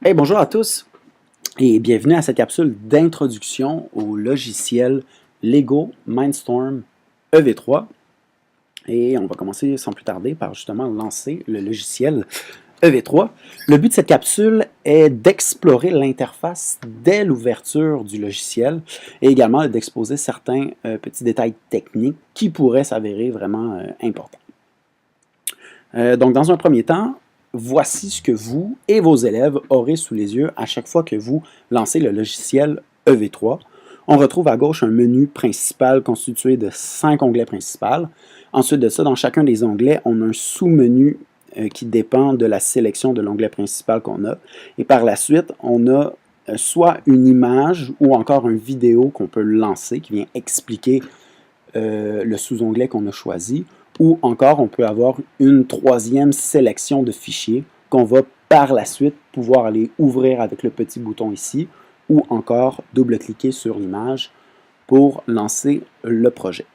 Hey, bonjour à tous et bienvenue à cette capsule d'introduction au logiciel Lego Mindstorm EV3. Et on va commencer sans plus tarder par justement lancer le logiciel EV3. Le but de cette capsule est d'explorer l'interface dès l'ouverture du logiciel et également d'exposer certains petits détails techniques qui pourraient s'avérer vraiment importants. Donc, dans un premier temps, voici ce que vous et vos élèves aurez sous les yeux à chaque fois que vous lancez le logiciel EV3. On retrouve à gauche un menu principal constitué de 5 onglets principaux. Ensuite de ça, dans chacun des onglets, on a un sous-menu qui dépend de la sélection de l'onglet principal qu'on a. Et par la suite, on a soit une image ou encore une vidéo qu'on peut lancer qui vient expliquer le sous-onglet qu'on a choisi, ou encore on peut avoir une troisième sélection de fichiers qu'on va par la suite pouvoir aller ouvrir avec le petit bouton ici, ou encore double-cliquer sur l'image pour lancer le projet.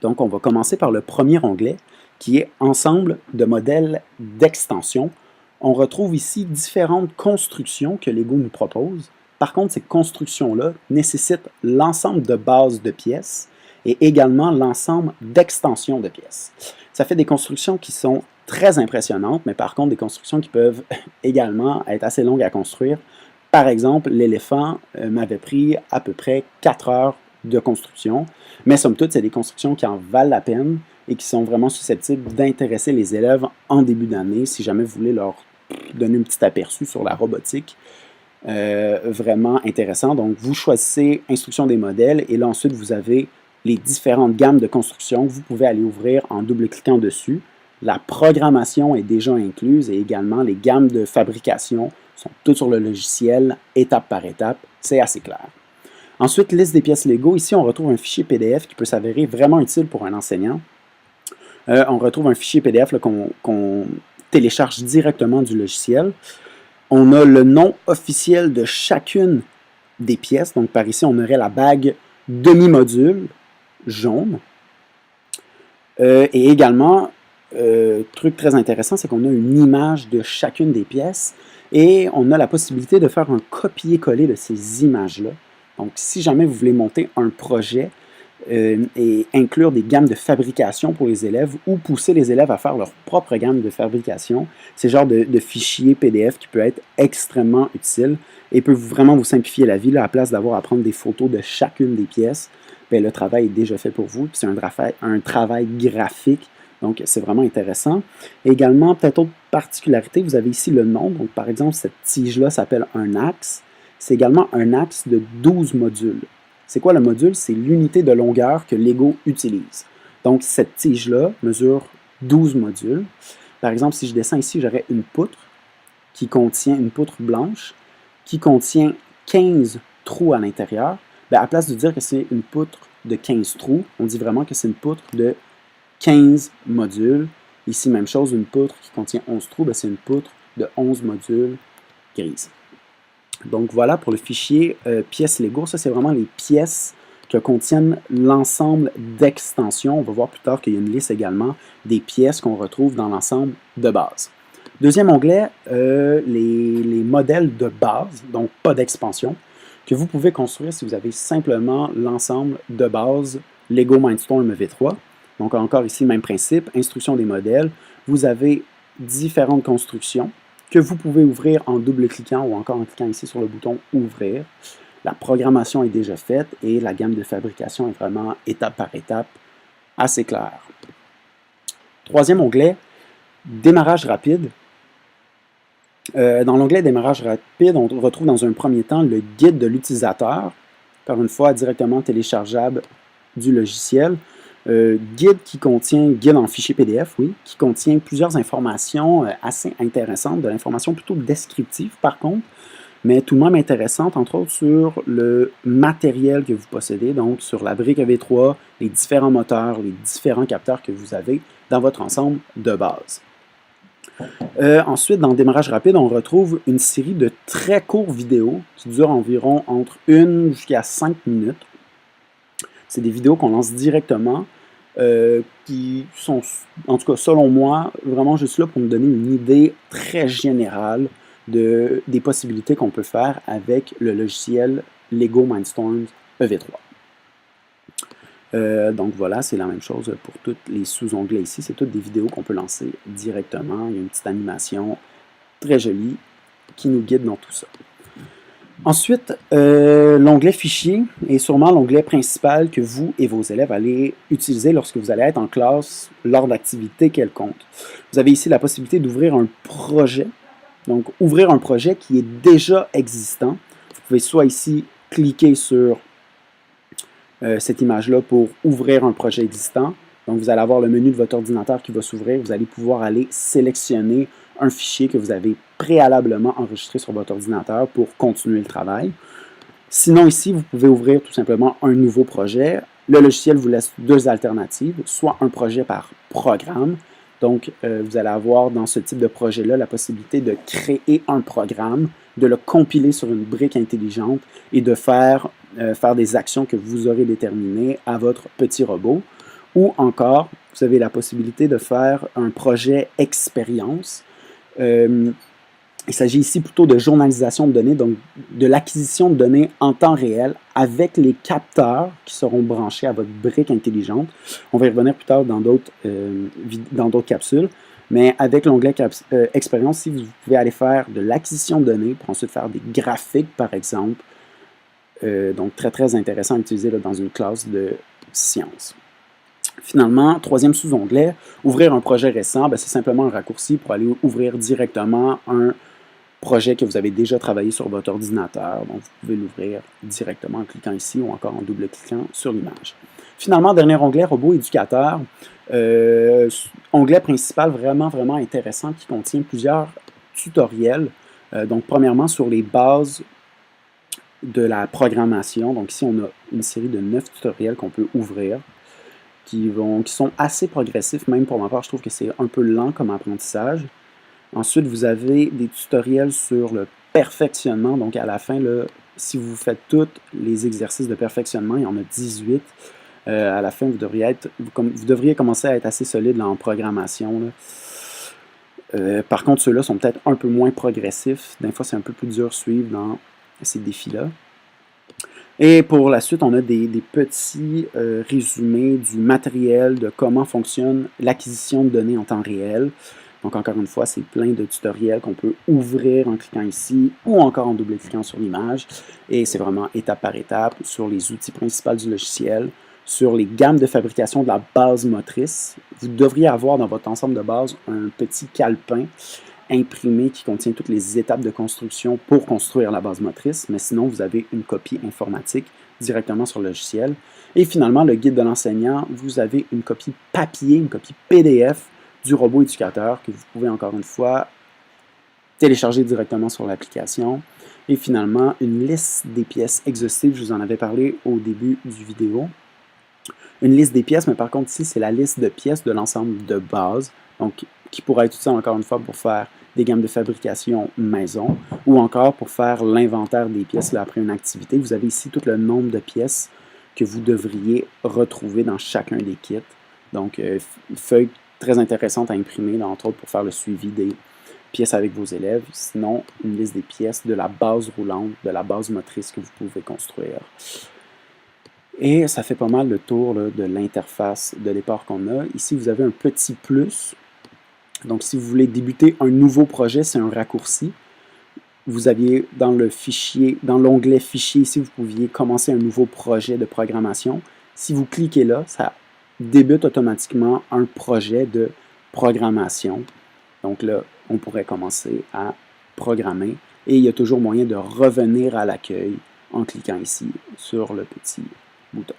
Donc on va commencer par le premier onglet qui est Ensemble de modèles d'extension. On retrouve ici différentes constructions que Lego nous propose. Par contre, ces constructions-là nécessitent l'ensemble de bases de pièces et également l'ensemble d'extensions de pièces. Ça fait des constructions qui sont très impressionnantes, mais par contre des constructions qui peuvent également être assez longues à construire. Par exemple, l'éléphant m'avait pris à peu près 4 heures de construction, mais somme toute, c'est des constructions qui en valent la peine et qui sont vraiment susceptibles d'intéresser les élèves en début d'année, si jamais vous voulez leur donner un petit aperçu sur la robotique. Vraiment intéressant. Donc, vous choisissez Instruction des modèles et là, ensuite, vous avez les différentes gammes de construction que vous pouvez aller ouvrir en double-cliquant dessus. La programmation est déjà incluse et également les gammes de fabrication sont toutes sur le logiciel, étape par étape. C'est assez clair. Ensuite, liste des pièces Lego. Ici, on retrouve un fichier PDF qui peut s'avérer vraiment utile pour un enseignant. On retrouve un fichier PDF qu'on télécharge directement du logiciel. On a le nom officiel de chacune des pièces. Donc, par ici, on aurait la bague demi-module jaune. Et également, truc très intéressant, c'est qu'on a une image de chacune des pièces et on a la possibilité de faire un copier-coller de ces images-là. Donc, si jamais vous voulez monter un projet et inclure des gammes de fabrication pour les élèves ou pousser les élèves à faire leur propre gamme de fabrication, c'est le genre de fichier PDF qui peut être extrêmement utile et peut vraiment vous simplifier la vie. Là, à la place d'avoir à prendre des photos de chacune des pièces, bien, le travail est déjà fait pour vous. C'est un travail graphique, donc c'est vraiment intéressant. Et également, peut-être autre particularité, vous avez ici le nom. Donc, par exemple, cette tige-là s'appelle un axe. C'est également un axe de 12 modules. C'est quoi le module? C'est l'unité de longueur que Lego utilise. Donc, cette tige-là mesure 12 modules. Par exemple, si je descends ici, j'aurais une poutre qui contient une poutre blanche qui contient 15 trous à l'intérieur. Bien, à place de dire que c'est une poutre de 15 trous, on dit vraiment que c'est une poutre de 15 modules. Ici, même chose, une poutre qui contient 11 trous, c'est une poutre de 11 modules grises. Donc voilà pour le fichier pièces Lego. Ça, c'est vraiment les pièces que contiennent l'ensemble d'extensions. On va voir plus tard qu'il y a une liste également des pièces qu'on retrouve dans l'ensemble de base. Deuxième onglet, les modèles de base, donc pas d'expansion, que vous pouvez construire si vous avez simplement l'ensemble de base Lego Mindstorm EV3. Donc encore ici, même principe, instruction des modèles. Vous avez différentes constructions que vous pouvez ouvrir en double-cliquant ou encore en cliquant ici sur le bouton « Ouvrir ». La programmation est déjà faite et la gamme de fabrication est vraiment étape par étape assez claire. Troisième onglet, démarrage rapide. Dans l'onglet démarrage rapide, on retrouve dans un premier temps le guide de l'utilisateur, encore une fois directement téléchargeable du logiciel. Guide en fichier PDF, oui, qui contient plusieurs informations assez intéressantes, de l'information plutôt descriptive par contre, mais tout de même intéressante, entre autres sur le matériel que vous possédez, donc sur la brique EV3, les différents moteurs, les différents capteurs que vous avez dans votre ensemble de base. Ensuite, dans le démarrage rapide, on retrouve une série de très courtes vidéos qui durent environ entre 1 jusqu'à 5 minutes. C'est des vidéos qu'on lance directement, qui sont, en tout cas selon moi, vraiment juste là pour nous donner une idée très générale des possibilités qu'on peut faire avec le logiciel Lego Mindstorms EV3. Donc voilà, c'est la même chose pour tous les sous-onglets ici. C'est toutes des vidéos qu'on peut lancer directement. Il y a une petite animation très jolie qui nous guide dans tout ça. Ensuite, l'onglet Fichier est sûrement l'onglet principal que vous et vos élèves allez utiliser lorsque vous allez être en classe lors d'activités quelconques. Vous avez ici la possibilité d'ouvrir un projet. Donc, ouvrir un projet qui est déjà existant. Vous pouvez soit ici cliquer sur cette image-là pour ouvrir un projet existant. Donc, vous allez avoir le menu de votre ordinateur qui va s'ouvrir. Vous allez pouvoir aller sélectionner un fichier que vous avez préalablement enregistré sur votre ordinateur pour continuer le travail. Sinon, ici, vous pouvez ouvrir tout simplement un nouveau projet. Le logiciel vous laisse deux alternatives, soit un projet par programme. Donc, vous allez avoir dans ce type de projet-là la possibilité de créer un programme, de le compiler sur une brique intelligente et de faire des actions que vous aurez déterminées à votre petit robot. Ou encore, vous avez la possibilité de faire un projet expérience. Il s'agit ici plutôt de journalisation de données, donc de l'acquisition de données en temps réel avec les capteurs qui seront branchés à votre brique intelligente. On va y revenir plus tard dans d'autres capsules, mais avec l'onglet Expérience, ici, vous pouvez aller faire de l'acquisition de données pour ensuite faire des graphiques, par exemple. Donc, très, très intéressant à utiliser là, dans une classe de sciences. Finalement, troisième sous-onglet, ouvrir un projet récent, c'est simplement un raccourci pour aller ouvrir directement un projet que vous avez déjà travaillé sur votre ordinateur. Donc, vous pouvez l'ouvrir directement en cliquant ici ou encore en double-cliquant sur l'image. Finalement, dernier onglet, Robot éducateur. Onglet principal vraiment, vraiment intéressant qui contient plusieurs tutoriels. Donc, premièrement, sur les bases de la programmation. Donc, ici, on a une série de 9 tutoriels qu'on peut ouvrir qui sont assez progressifs. Même pour ma part, je trouve que c'est un peu lent comme apprentissage. Ensuite, vous avez des tutoriels sur le perfectionnement. Donc, à la fin, là, si vous faites tous les exercices de perfectionnement, il y en a 18. À la fin, vous devriez commencer à être assez solide là, en programmation. Là. Par contre, ceux-là sont peut-être un peu moins progressifs. Des fois, c'est un peu plus dur à suivre dans ces défis-là. Et pour la suite, on a des petits résumés du matériel, de comment fonctionne l'acquisition de données en temps réel. Donc, encore une fois, c'est plein de tutoriels qu'on peut ouvrir en cliquant ici ou encore en double-cliquant sur l'image. Et c'est vraiment étape par étape sur les outils principaux du logiciel, sur les gammes de fabrication de la base motrice. Vous devriez avoir dans votre ensemble de base un petit calepin imprimé qui contient toutes les étapes de construction pour construire la base motrice, mais sinon, vous avez une copie informatique directement sur le logiciel. Et finalement, le guide de l'enseignant, vous avez une copie papier, une copie PDF du robot éducateur que vous pouvez encore une fois télécharger directement sur l'application. Et finalement, une liste des pièces exhaustive, je vous en avais parlé au début du vidéo. Une liste des pièces, mais par contre ici, c'est la liste de pièces de l'ensemble de base, donc qui pourrait être utile encore une fois pour faire des gammes de fabrication maison, ou encore pour faire l'inventaire des pièces là, après une activité. Vous avez ici tout le nombre de pièces que vous devriez retrouver dans chacun des kits. Donc, une feuille très intéressante à imprimer, là, entre autres pour faire le suivi des pièces avec vos élèves. Sinon, une liste des pièces de la base roulante, de la base motrice que vous pouvez construire. Et ça fait pas mal le tour là, de l'interface de départ qu'on a. Ici, vous avez un petit plus. Donc, si vous voulez débuter un nouveau projet, c'est un raccourci. Vous aviez dans le fichier, dans l'onglet Fichier, ici, vous pouviez commencer un nouveau projet de programmation. Si vous cliquez là, ça débute automatiquement un projet de programmation. Donc là, on pourrait commencer à programmer. Et il y a toujours moyen de revenir à l'accueil en cliquant ici sur le petit bouton.